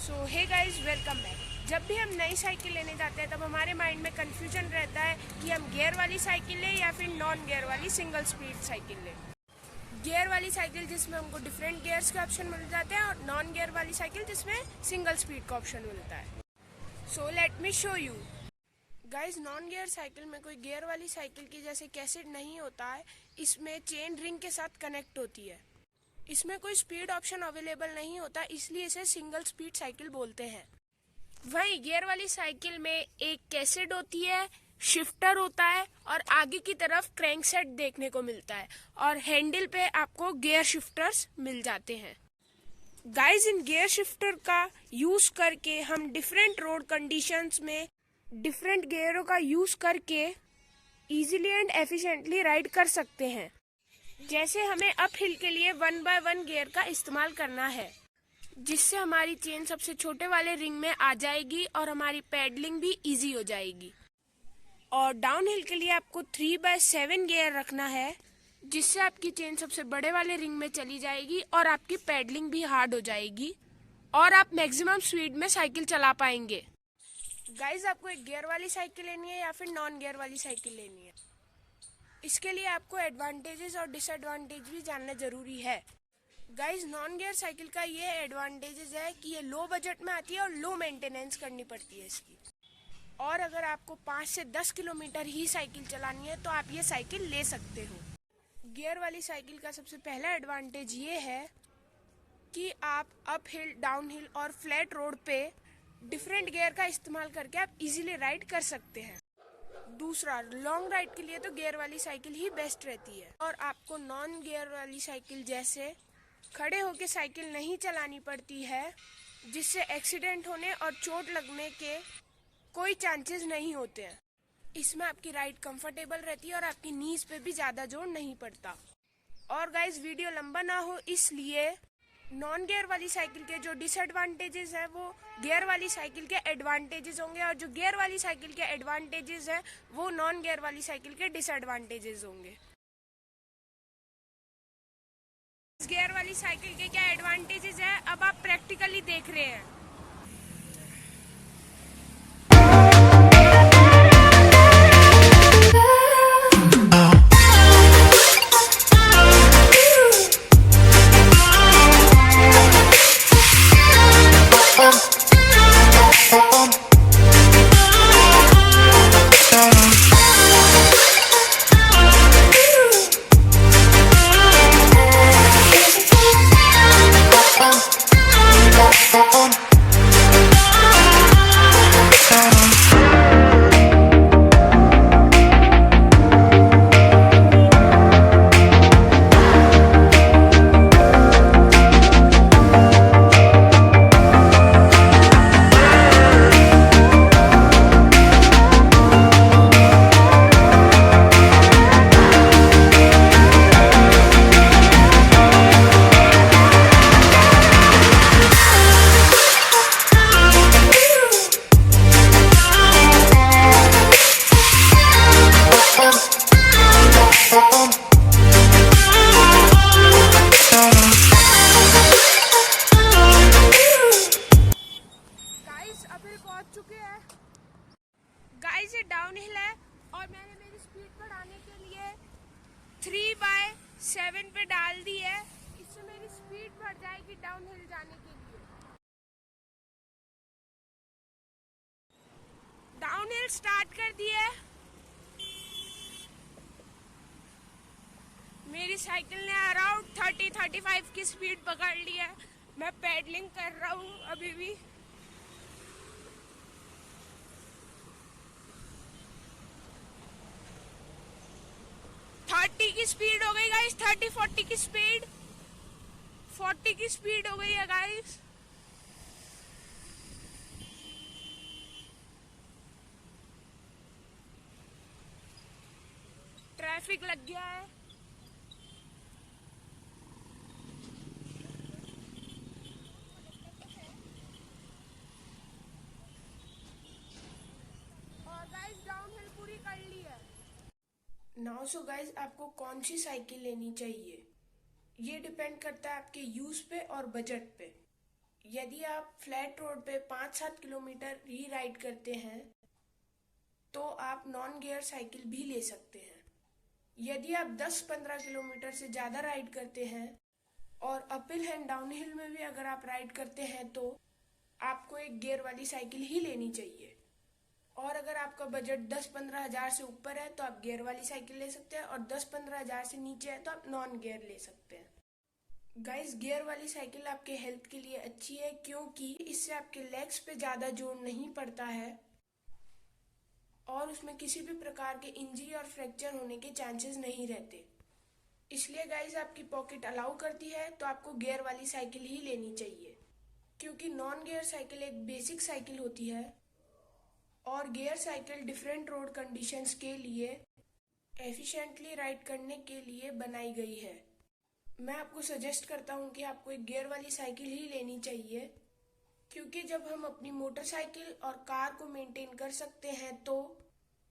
सो hey guys, welcome back. जब भी हम नई साइकिल लेने जाते हैं तब हमारे माइंड में कन्फ्यूजन रहता है कि हम गियर वाली साइकिल लें या फिर नॉन गियर वाली सिंगल स्पीड साइकिल लें। गियर वाली साइकिल जिसमें हमको डिफरेंट गियर्स के ऑप्शन मिल जाते हैं और नॉन गियर वाली साइकिल जिसमें सिंगल स्पीड का ऑप्शन मिलता है। So let me show you guys. Non gear cycle में कोई गियर वाली साइकिल की जैसे कैसेट नहीं होता है, इसमें चेन रिंग के साथ कनेक्ट होती है। इसमें कोई स्पीड ऑप्शन अवेलेबल नहीं होता, इसलिए इसे सिंगल स्पीड साइकिल बोलते हैं। वहीं गियर वाली साइकिल में एक कैसेट होती है, शिफ्टर होता है और आगे की तरफ क्रैंक सेट देखने को मिलता है और हैंडल पे आपको गियर शिफ्टर्स मिल जाते हैं। गाइस, इन गियर शिफ्टर का यूज करके हम डिफरेंट रोड कंडीशंस में डिफरेंट गियरों का यूज करके इजीली एंड एफिशिएंटली राइड कर सकते हैं। जैसे हमें अप हिल के लिए 1 बाय 1 गियर का इस्तेमाल करना है, जिससे हमारी चेन सबसे छोटे वाले रिंग में आ जाएगी और हमारी पैडलिंग भी इजी हो जाएगी। और डाउन हिल के लिए आपको 3 बाय 7 गियर रखना है, जिससे आपकी चेन सबसे बड़े वाले रिंग में चली जाएगी और आपकी पैडलिंग भी हार्ड हो जाएगी और आप मैक्सिमम स्पीड में साइकिल चला पाएंगे। गाइज, आपको एक गियर वाली साइकिल लेनी है या फिर नॉन गियर वाली साइकिल लेनी है, इसके लिए आपको एडवांटेजेस और डिसएडवांटेज भी जानना जरूरी है। गाइज, नॉन गियर साइकिल का ये एडवांटेजेस है कि ये लो बजट में आती है और लो मेंटेनेंस करनी पड़ती है इसकी। और अगर आपको 5 से 10 किलोमीटर ही साइकिल चलानी है तो आप ये साइकिल ले सकते हो। गियर वाली साइकिल का सबसे पहला एडवांटेज ये है कि आप अप हिल, डाउन हिल और फ्लैट रोड पे डिफरेंट गियर का इस्तेमाल करके आप इजीली राइड कर सकते हैं। दूसरा, लॉन्ग राइड के लिए तो गियर वाली साइकिल ही बेस्ट रहती है और आपको नॉन गियर वाली साइकिल जैसे खड़े होकर साइकिल नहीं चलानी पड़ती है, जिससे एक्सीडेंट होने और चोट लगने के कोई चांसेस नहीं होते हैं। इसमें आपकी राइड कंफर्टेबल रहती है और आपकी नीज पे भी ज़्यादा जोर नहीं पड़ता। और गाइस, वीडियो लंबा ना हो इसलिए नॉन गियर वाली साइकिल के जो डिसएडवांटेजेस है वो गियर वाली साइकिल के एडवांटेजेस होंगे और जो गियर वाली साइकिल के एडवांटेजेस है वो नॉन गियर वाली साइकिल के डिसएडवांटेजेस होंगे। गियर वाली साइकिल के क्या एडवांटेजेस है, अब आप प्रैक्टिकली देख रहे हैं। पहुंच चुके हैं। गाइस, ये डाउन हिल है और मैंने मेरी स्पीड बढ़ाने के लिए 3 बाय 7 पे डाल दी है। इससे मेरी स्पीड बढ़ जाएगी डाउन हिल जाने के लिए। डाउन हिल स्टार्ट कर दी है। मेरी साइकिल ने अराउंड 30-35 की स्पीड पकड़ ली है। मैं पैडलिंग कर रहा हूँ अभी भी। की स्पीड हो गई गाइस, 30-40 की स्पीड, 40 की स्पीड हो गई है गाइस। ट्रैफिक लग गया है। और गाइस, डाउनहिल पूरी कर ली है। नाउ सो गाइज, आपको कौन सी साइकिल लेनी चाहिए ये डिपेंड करता है आपके यूज पे और बजट पे। यदि आप फ्लैट रोड पे 5-7 किलोमीटर ही राइड करते हैं तो आप नॉन गियर साइकिल भी ले सकते हैं। यदि आप 10-15 किलोमीटर से ज़्यादा राइड करते हैं और अपहिल एंड डाउनहिल में भी अगर आप राइड करते हैं तो आपको एक गियर वाली साइकिल ही लेनी चाहिए। और अगर आपका बजट 10-15 हज़ार से ऊपर है तो आप गियर वाली साइकिल ले सकते हैं, और 10-15 हज़ार से नीचे है तो आप नॉन गियर ले सकते हैं। गाइस, गियर वाली साइकिल आपके हेल्थ के लिए अच्छी है क्योंकि इससे आपके लेग्स पे ज़्यादा जोर नहीं पड़ता है और उसमें किसी भी प्रकार के इंजरी और फ्रैक्चर होने के चांसेस नहीं रहते। इसलिए गाइस, आपकी पॉकेट अलाउ करती है तो आपको गियर वाली साइकिल ही लेनी चाहिए, क्योंकि नॉन गियर साइकिल एक बेसिक साइकिल होती है और gear cycle different road conditions के लिए एफिशिएंटली राइड करने के लिए बनाई गई है। मैं आपको सजेस्ट करता हूँ कि आपको एक गियर वाली साइकिल ही लेनी चाहिए, क्योंकि जब हम अपनी मोटरसाइकिल और कार को मेंटेन कर सकते हैं तो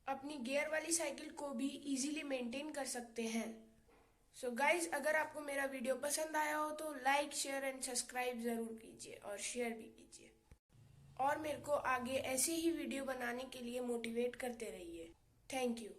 अपनी गियर वाली साइकिल को भी इजीली मेंटेन कर सकते हैं। सो गाइज, अगर आपको मेरा वीडियो पसंद आया हो तो लाइक, शेयर एंड सब्सक्राइब ज़रूर कीजिए और शेयर भी कीजिए, और मेरे को आगे ऐसे ही वीडियो बनाने के लिए मोटिवेट करते रहिए। Thank you.